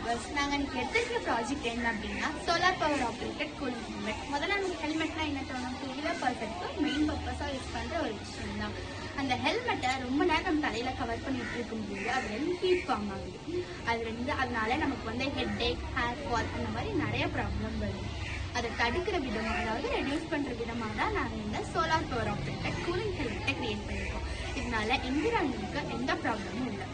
Viewers, நாங்கள் இன்னைக்கு எடுத்துக்கிற ப்ராஜெக்ட் என்ன அப்படின்னா solar power operated cooling helmet. முதல்ல நமக்கு ஹெல்மெட்னா என்ன தோணும்? டூவீலர் பர்பஸ்க்கு மெயின் பர்பஸாக யூஸ் பண்ணுற ஒரு விஷயம் தான். அந்த ஹெல்மெட்டை ரொம்ப நேரம் நம்ம தலையில் கவர் பண்ணிட்டு இருக்கும்போது அதுலேருந்து ஹீட் ஃபார்ம் ஆகுது. அதனால நமக்கு வந்து ஹெட்டேக், ஹேர் ஃபால் இந்த மாதிரி நிறைய ப்ராப்ளம் வருது. அதை தடுக்கிற விதமாக, அதாவது ரெடியூஸ் பண்ணுற விதமாக தான் நாங்கள் இந்த சோலார் பவர் ஆப்ரேட்டட் கூலிங் ஹெல்மெட்டை கிரியேட் பண்ணியிருக்கோம். இதனால என்விரான்மெண்ட்டுக்கு எந்த ப்ராப்ளமும் இல்லை.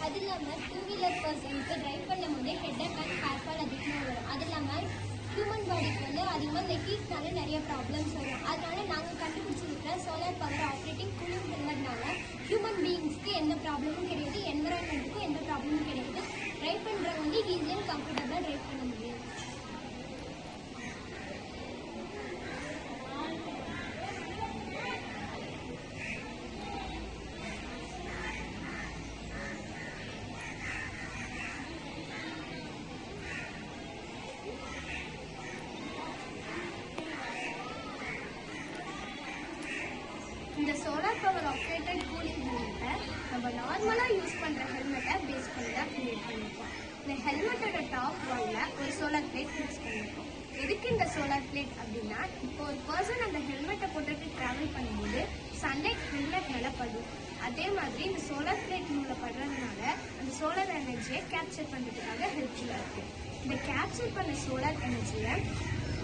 அது இல்லாமல் டூவீலர் பர்சனுக்கு ட்ரைவ் பண்ணும்போது ஹெட்டேக் அண்ட் ஹேர் ஃபால் அதிகமாக வரும். அது இல்லாமல் ஹியூமன் பாடிக்கு வந்து அதிகமாக இந்த ஹீட்னால நிறைய ப்ராப்ளம்ஸ் வரும். அதனால நாங்கள் கண்டுபிடிச்சிருக்கிற சோலார் பவர் ஆப்ரேட்டிங் கூலிங் ஹெல்மெட்னால ஹியூமன் பீயிங்ஸ்க்கு எந்த ப்ராப்ளமும் கிடையாது, என்விரான்மெண்ட்டுக்கும் எந்த ப்ராப்ளமும் கிடையாது. ட்ரைவ் பண்ணுறவங்க வந்து ஈஸியாக கம்ஃபர்டபுளாக ட்ரைவ் பண்ண முடியும். இந்த சோலார் பவர் ஆப்ரேட்டட் கூலிங் ஹெல்மெட்டை நம்ம நார்மலாக யூஸ் பண்ணுற ஹெல்மெட்டை பேஸ் பண்ணி தான் கிரியேட் பண்ணியிருக்கோம். இந்த ஹெல்மெட்டோட டாப் வாலில் ஒரு சோலார் பிளேட் ஃபிக்ஸ் பண்ணியிருக்கோம். எதுக்கு இந்த சோலார் பிளேட் அப்படின்னா, இப்போ ஒரு பர்சன் அந்த ஹெல்மெட்டை போட்டுட்டு ட்ராவல் பண்ணும்போது சன்லைட் ஹெல்மெட் மேலே படும். அதே மாதிரி இந்த சோலார் பிளேட் மேலே படுறதுனால அந்த சோலார் எனர்ஜியை கேப்சர் பண்ணுறதுக்காக ஹெல்ப்ஃபுல்லாக இருக்குது. இந்த கேப்சர் பண்ண சோலார் எனர்ஜியை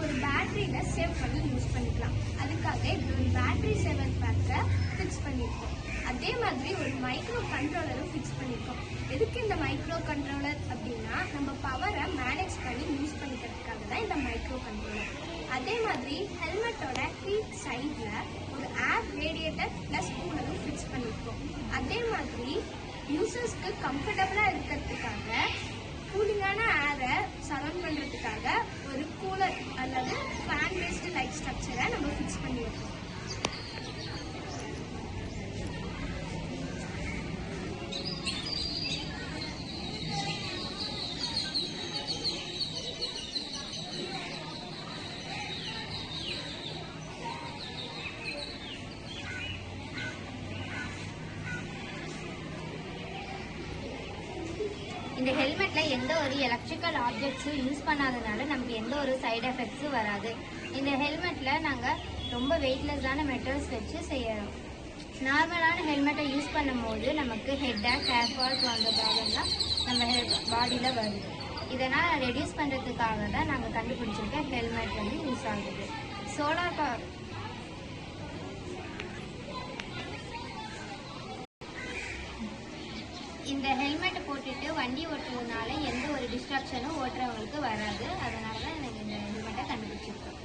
ஒரு பேட்டரியில் சேவ் பண்ணி யூஸ் பண்ணிக்கலாம். அதுக்காக இப்படி ஒரு பேட்டரி சேவர் பேக்கை ஃபிக்ஸ் பண்ணியிருக்கோம். அதே மாதிரி ஒரு மைக்ரோ கண்ட்ரோலரும் ஃபிக்ஸ் பண்ணியிருக்கோம். எதுக்கு இந்த மைக்ரோ கண்ட்ரோலர் அப்படின்னா, நம்ம பவரை மேனேஜ் பண்ணி யூஸ் பண்ணிக்கிறதுக்காக தான் இந்த மைக்ரோ கண்ட்ரோலர். அதே மாதிரி ஹெல்மெட்டோட ஹீட் சைடில் ஒரு ஏர் ரேடியேட்டர் ப்ளஸ் கூலரும் ஃபிக்ஸ் பண்ணியிருக்கோம். அதே மாதிரி யூசர்ஸ்க்கு கம்ஃபர்டபுளாக இருக்கிறதுக்காக கூலிங்கான ஏரை சரௌண்ட் பண்ணுறதுக்காக ஒரு கூலர் அல்லது ஃபேன் பேஸ்டு லைட் ஸ்ட்ரக்சரை நம்ம ஃபிக்ஸ் பண்ணியிருக்கோம். இந்த ஹெல்மெட்டில் எந்த ஒரு எலக்ட்ரிக்கல் ஆப்ஜெக்ட்ஸும் யூஸ் பண்ணாதனால நமக்கு எந்த ஒரு சைடு எஃபெக்ட்ஸும் வராது. இந்த ஹெல்மெட்டில் நாங்கள் ரொம்ப வெயிட்லெஸ்ஸான மெட்டல்ஸ் வச்சு செய்யறோம். நார்மலான ஹெல்மெட்டை யூஸ் பண்ணும்போது நமக்கு ஹெட்டேக், ஹேர் ஃபால் போன்ற ப்ராப்ளம்லாம் நம்ம பாடியில் வருது. இதனால் ரெடியூஸ் பண்ணுறதுக்காக தான் நாங்கள் கண்டுபிடிச்சிருக்க ஹெல்மெட் வந்து யூஸ் ஆகுது. சோலார் இந்த ஹெல்மெட்டை போட்டுட்டு வண்டி ஓட்டுறதுனால எந்த ஒரு டிஸ்ட்ராக்ஷனும் ஓட்டுறவங்களுக்கு வராது. அதனால தான் எனக்கு இந்த ஹெல்மெட்டை கண்டுபிடிச்சிருக்கோம்.